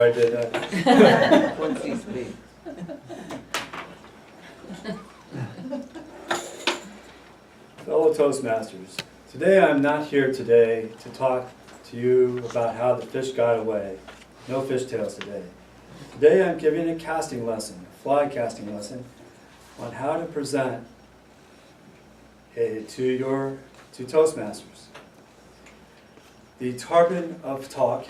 I did that. Once he speaks. Fellow Toastmasters, today I'm not here today to talk to you about how the fish got away. No fishtails today. Today I'm giving a casting lesson, a fly casting lesson, on how to present to Toastmasters. The tarpon of talk,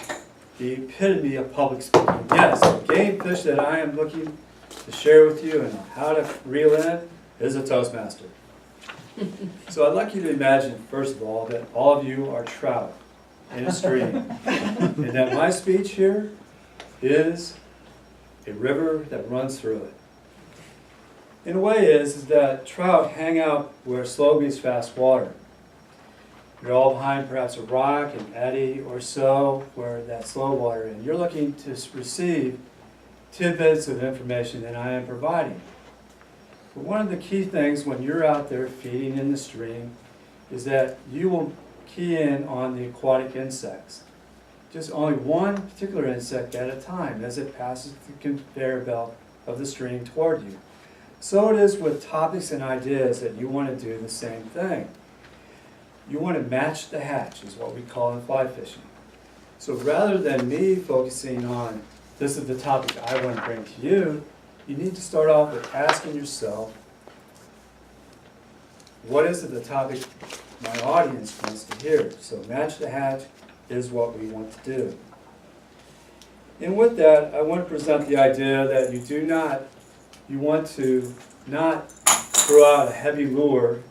the epitome of public speaking. Yes, the game fish that I am looking to share with you and how to reel in is a Toastmaster. So I'd like you to imagine, first of all, that all of you are trout in a stream, and that my speech here is a river that runs through it. In a way is that trout hang out where slow meets fast water. You're all behind perhaps a rock, an eddy or so, where that slow water is. You're looking to receive tidbits of information that I am providing. But one of the key things when you're out there feeding in the stream is that you will key in on the aquatic insects. Just only one particular insect at a time as it passes the conveyor belt of the stream toward you. So it is with topics and ideas that you want to do the same thing. You want to match the hatch, is what we call in fly fishing. So rather than me focusing on this is the topic I want to bring to you, you need to start off with asking yourself, what is it the topic my audience wants to hear? So match the hatch is what we want to do. And with that, I want to present the idea that you want to not throw out a heavy lure,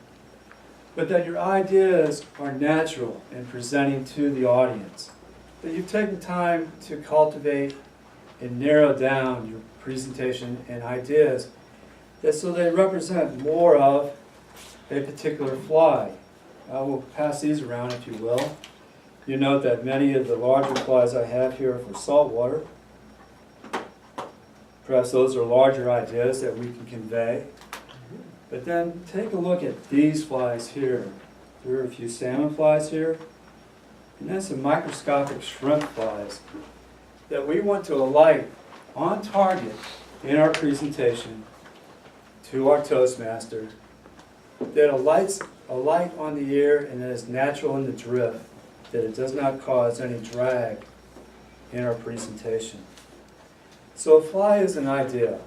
but that your ideas are natural in presenting to the audience. That you've taken time to cultivate and narrow down your presentation and ideas so they represent more of a particular fly. I will pass these around if you will. You note that many of the larger flies I have here are for saltwater. Perhaps those are larger ideas that we can convey. But then take a look at these flies here. There are a few salmon flies here, and then some microscopic shrimp flies that we want to alight on target in our presentation to our Toastmaster, that alight on the ear and that is natural in the drift, that it does not cause any drag in our presentation. So a fly is an idea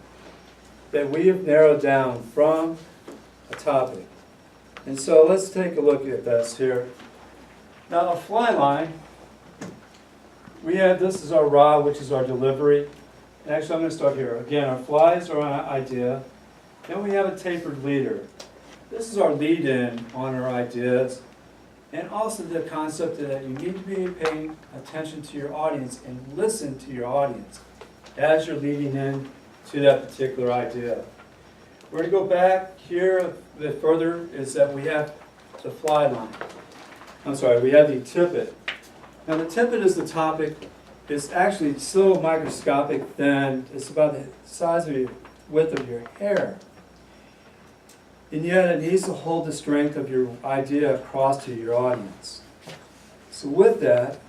that we have narrowed down from a topic. And so let's take a look at this here. Now a fly line, this is our rod, which is our delivery. And actually I'm going to start here. Again, our flies are an idea. Then we have a tapered leader. This is our lead-in on our ideas. And also the concept that you need to be paying attention to your audience and listen to your audience as you're leading in to that particular idea. We're going to go back here a bit further, is that we have the fly line. We have the tippet. Now the tippet is the topic. It's actually so microscopic thin, it's about the size of the width of your hair. And yet it needs to hold the strength of your idea across to your audience. So with that,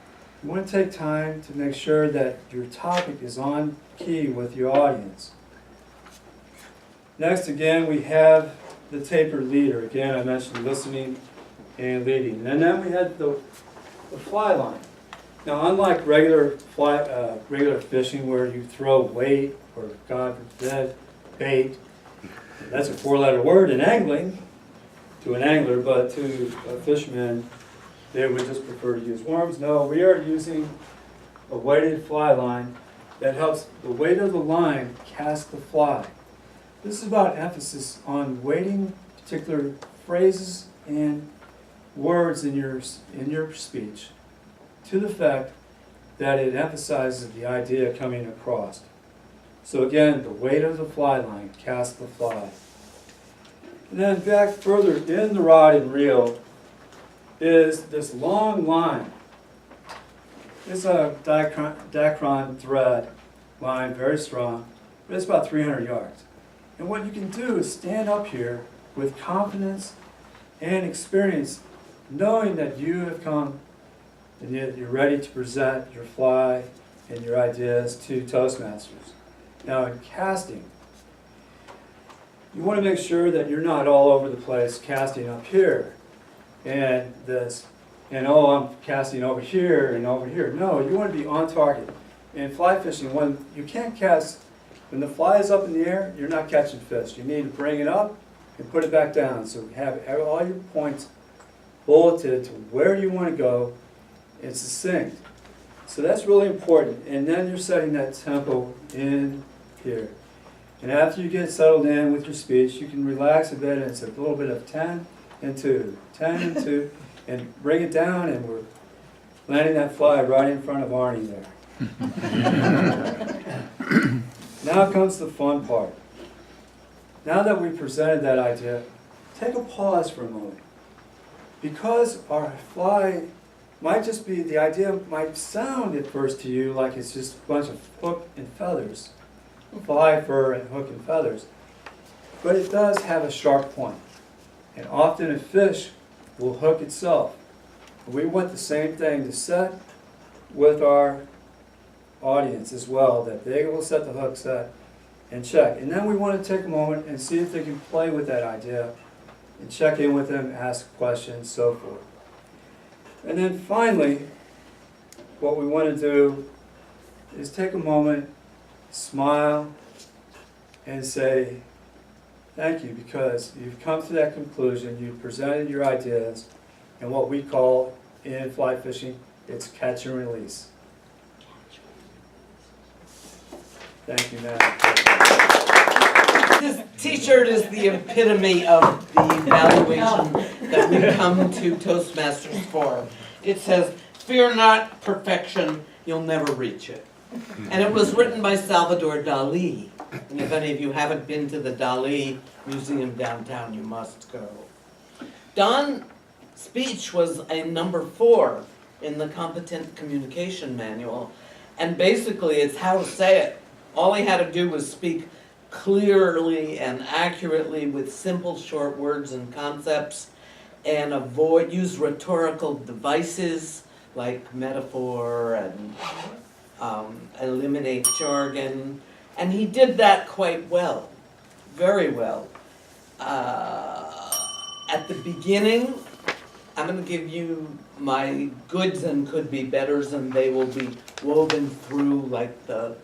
you want to take time to make sure that your topic is on key with your audience. Next, again, we have the tapered leader. Again, I mentioned listening and leading. And then we had the fly line. Now, unlike regular fishing where you throw weight or, God forbid, bait, that's a four-letter word in angling to an angler, but to a fisherman, they would just prefer to use worms. No, we are using a weighted fly line that helps the weight of the line cast the fly. This is about emphasis on weighting particular phrases and words in your speech to the fact that it emphasizes the idea coming across. So again, the weight of the fly line casts the fly. And then back further in the rod and reel is this long line. It's a Dacron thread line, very strong, but it's about 300 yards. And what you can do is stand up here with confidence and experience, knowing that you have come and you're ready to present your fly and your ideas to Toastmasters. Now in casting, you want to make sure that you're not all over the place casting up here and this, and oh, I'm casting over here and over here. No, you want to be on target. In fly fishing, when you can't cast, when the fly is up in the air, you're not catching fish. You need to bring it up and put it back down. So have all your points bulleted to where you want to go. It's succinct. So that's really important. And then you're setting that tempo in here. And after you get settled in with your speech, you can relax a bit, and it's a little bit of 10 and 2, 10 and 2, and bring it down, and we're landing that fly right in front of Arnie there. Now comes the fun part. Now that we presented that idea, take a pause for a moment. Because our fly might just be, the idea might sound at first to you like it's just a bunch of hook and feathers. Fly, fur, and hook and feathers. But it does have a sharp point. And often a fish will hook itself. We want the same thing to set with our audience as well, that they will set the hook, set, and check. And then we want to take a moment and see if they can play with that idea and check in with them, ask questions, so forth. And then finally, what we want to do is take a moment, smile, and say thank you, because you've come to that conclusion, you've presented your ideas, and what we call in fly fishing, it's catch and release. Thank you, Matt. This t-shirt is the epitome of the evaluation that we come to Toastmasters for. It says, "Fear not perfection, you'll never reach it." And it was written by Salvador Dali. And if any of you haven't been to the Dali Museum downtown, you must go. Don's speech was a number 4 in the Competent Communication Manual. And basically it's how to say it. All he had to do was speak clearly and accurately with simple short words and concepts, and use rhetorical devices like metaphor and eliminate jargon. And he did that quite well, very well. At the beginning, I'm going to give you my goods and could be betters, and they will be woven through like the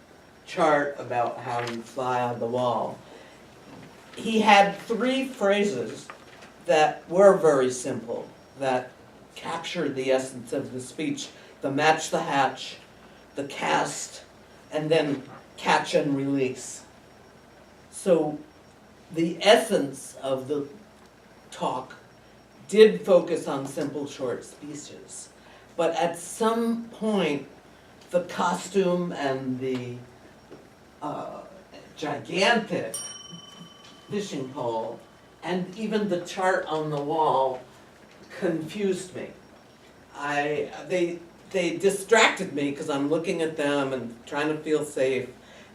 chart about how you fly on the wall. He had 3 phrases that were very simple, that captured the essence of the speech: the match the hatch, the cast, and then catch and release. So the essence of the talk did focus on simple short speeches, but at some point the costume and the gigantic fishing pole and even the chart on the wall confused me. They distracted me because I'm looking at them and trying to feel safe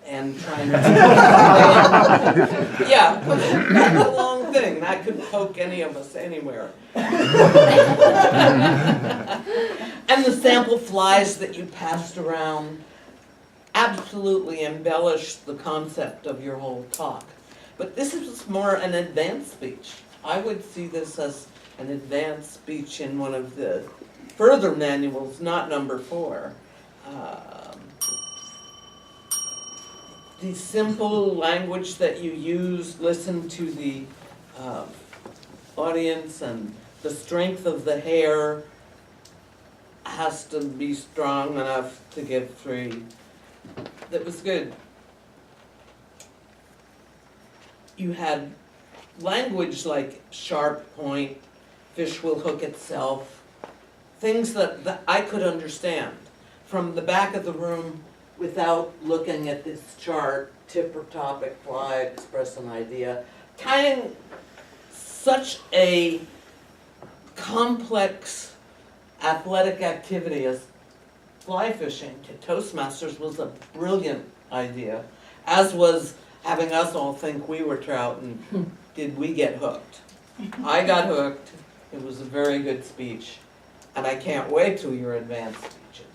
and trying to yeah, that's a long thing. That could poke any of us anywhere. And the sample flies that you passed around absolutely embellished the concept of your whole talk. But this is more an advanced speech. I would see this as an advanced speech in one of the further manuals, not number 4. The simple language that you use, listen to the audience, and the strength of the hair has to be strong enough to give 3. That was good. You had language like sharp point, fish will hook itself, things that I could understand from the back of the room without looking at this chart, tip or topic, fly, express an idea. Tying such a complex athletic activity as fly fishing to Toastmasters was a brilliant idea, as was having us all think we were trout and did we get hooked. I got hooked. It was a very good speech, and I can't wait till your advanced speeches.